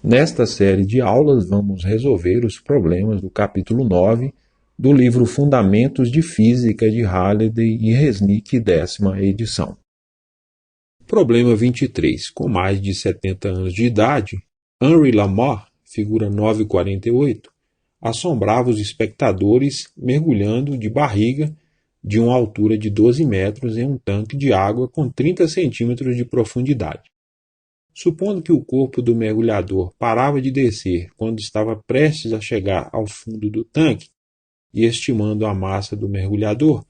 Nesta série de aulas, vamos resolver os problemas do capítulo 9 do livro Fundamentos de Física de Halliday e Resnick, 10ª edição. Problema 23. Com mais de 70 anos de idade, Henri Lamarre, figura 948, assombrava os espectadores mergulhando de barriga de uma altura de 12 metros em um tanque de água com 30 centímetros de profundidade. Supondo que o corpo do mergulhador parava de descer quando estava prestes a chegar ao fundo do tanque e estimando a massa do mergulhador,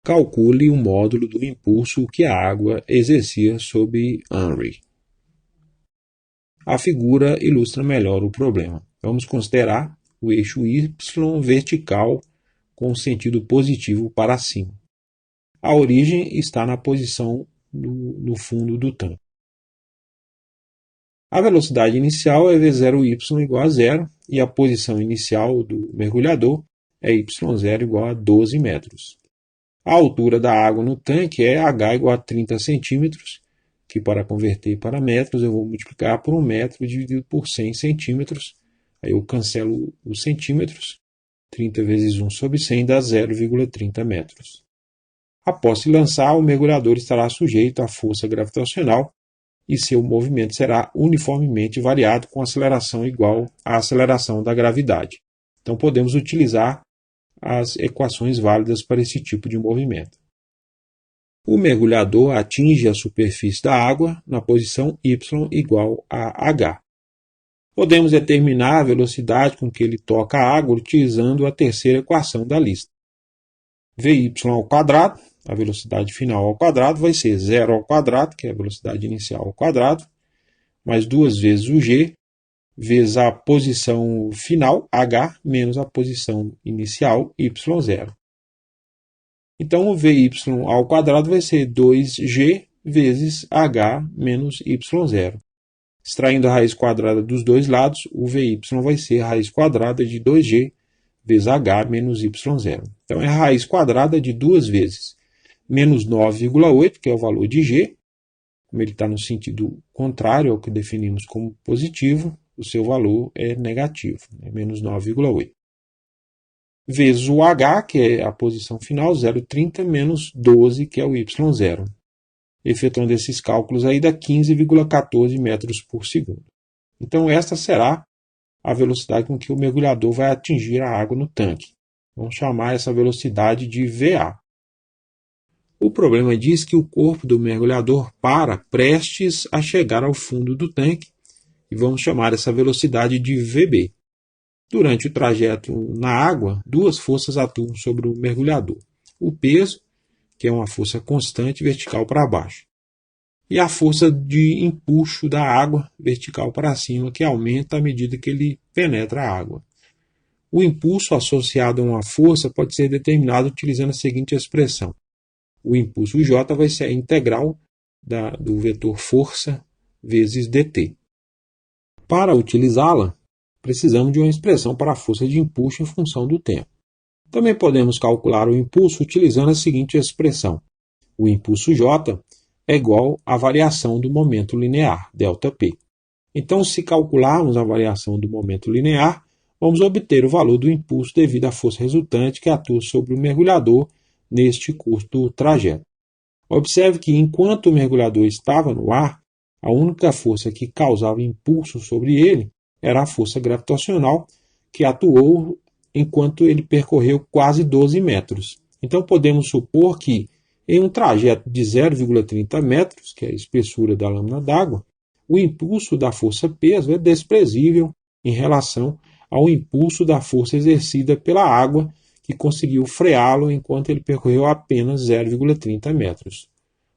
calcule o módulo do impulso que a água exercia sobre Henri. A figura ilustra melhor o problema. Vamos considerar o eixo Y vertical com sentido positivo para cima. A origem está na posição no fundo do tanque. A velocidade inicial é V0y igual a 0 e a posição inicial do mergulhador é y0 igual a 12 metros. A altura da água no tanque é h igual a 30 centímetros, que para converter para metros eu vou multiplicar por 1 metro dividido por 100 centímetros. Aí eu cancelo os centímetros. 30 vezes 1 sobre 100 dá 0,30 metros. Após se lançar, o mergulhador estará sujeito à força gravitacional e seu movimento será uniformemente variado com aceleração igual à aceleração da gravidade. Então podemos utilizar as equações válidas para esse tipo de movimento. O mergulhador atinge a superfície da água na posição y igual a h. Podemos determinar a velocidade com que ele toca a água utilizando a terceira equação da lista. Vy ao quadrado, a velocidade final ao quadrado, vai ser 0 ao quadrado, que é a velocidade inicial ao quadrado, mais 2 vezes o g, vezes a posição final, h, menos a posição inicial, y0. Então, o Vy ao quadrado vai ser 2g vezes h menos y0. Extraindo a raiz quadrada dos dois lados, o Vy vai ser a raiz quadrada de 2g vezes h menos y0. Então, é a raiz quadrada de 2 vezes menos 9,8, que é o valor de g. Como ele está no sentido contrário ao que definimos como positivo, o seu valor é negativo, menos 9,8. Vezes o h, que é a posição final, 0,30, menos 12, que é o y0. Efetuando esses cálculos aí dá 15,14 metros por segundo. Então esta será a velocidade com que o mergulhador vai atingir a água no tanque. Vamos chamar essa velocidade de VA. O problema diz que o corpo do mergulhador para prestes a chegar ao fundo do tanque e vamos chamar essa velocidade de VB. Durante o trajeto na água, duas forças atuam sobre o mergulhador. O peso, que é uma força constante vertical para baixo, e a força de empuxo da água vertical para cima, que aumenta à medida que ele penetra a água. O impulso associado a uma força pode ser determinado utilizando a seguinte expressão. O impulso J vai ser a integral do vetor força vezes dt. Para utilizá-la, precisamos de uma expressão para a força de empuxo em função do tempo. Também podemos calcular o impulso utilizando a seguinte expressão. O impulso J é igual à variação do momento linear, ΔP. Então, se calcularmos a variação do momento linear, vamos obter o valor do impulso devido à força resultante que atua sobre o mergulhador neste curto trajeto. Observe que, enquanto o mergulhador estava no ar, a única força que causava impulso sobre ele era a força gravitacional que atuou enquanto ele percorreu quase 12 metros. Então, podemos supor que, em um trajeto de 0,30 metros, que é a espessura da lâmina d'água, o impulso da força peso é desprezível em relação ao impulso da força exercida pela água, que conseguiu freá-lo enquanto ele percorreu apenas 0,30 metros.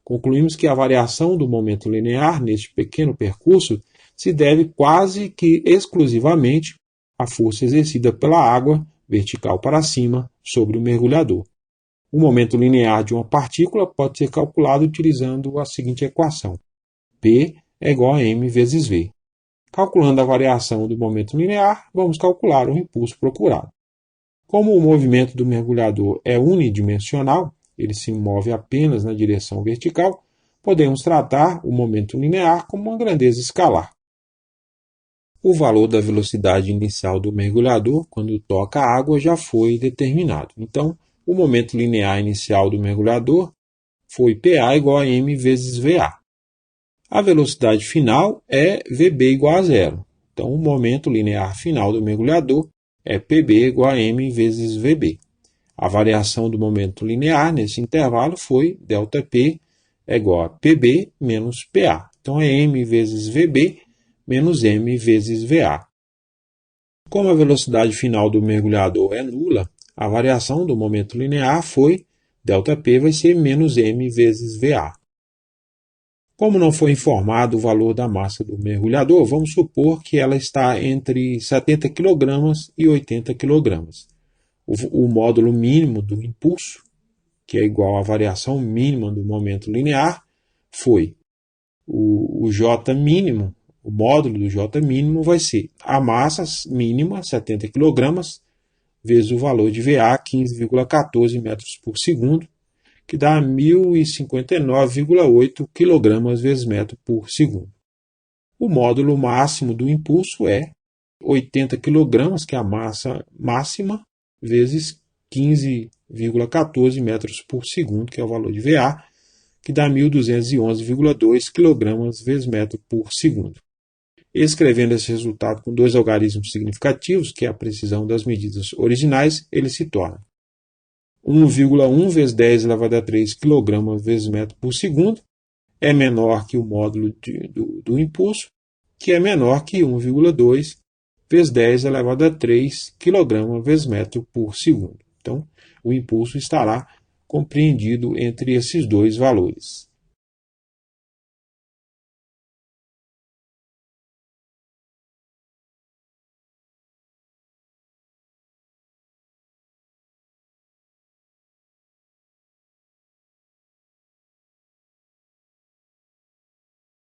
Concluímos que a variação do momento linear neste pequeno percurso se deve quase que exclusivamente à força exercida pela água, vertical para cima, sobre o mergulhador. O momento linear de uma partícula pode ser calculado utilizando a seguinte equação. P é igual a m vezes v. Calculando a variação do momento linear, vamos calcular o impulso procurado. Como o movimento do mergulhador é unidimensional, ele se move apenas na direção vertical, podemos tratar o momento linear como uma grandeza escalar. O valor da velocidade inicial do mergulhador, quando toca a água, já foi determinado. Então, o momento linear inicial do mergulhador foi PA igual a M vezes VA. A velocidade final é VB igual a zero. Então, o momento linear final do mergulhador é PB igual a M vezes VB. A variação do momento linear nesse intervalo foi ΔP é igual a PB menos PA. Então, é M vezes VB menos M vezes VA. Como a velocidade final do mergulhador é nula, a variação do momento linear foi ΔP vai ser menos M vezes VA. Como não foi informado o valor da massa do mergulhador, vamos supor que ela está entre 70 kg e 80 kg. O módulo mínimo do impulso, que é igual à variação mínima do momento linear, foi o J mínimo, o módulo do J mínimo vai ser a massa mínima, 70 kg, vezes o valor de VA, 15,14 metros por segundo, que dá 1.059,8 kg vezes metro por segundo. O módulo máximo do impulso é 80 kg, que é a massa máxima, vezes 15,14 metros por segundo, que é o valor de VA, que dá 1.211,2 kg vezes metro por segundo. Escrevendo esse resultado com dois algarismos significativos, que é a precisão das medidas originais, ele se torna 1,1 vezes 10 elevado a 3 kg vezes metro por segundo, é menor que o módulo do impulso, que é menor que 1,2 vezes 10 elevado a 3 kg vezes metro por segundo. Então, o impulso estará compreendido entre esses dois valores.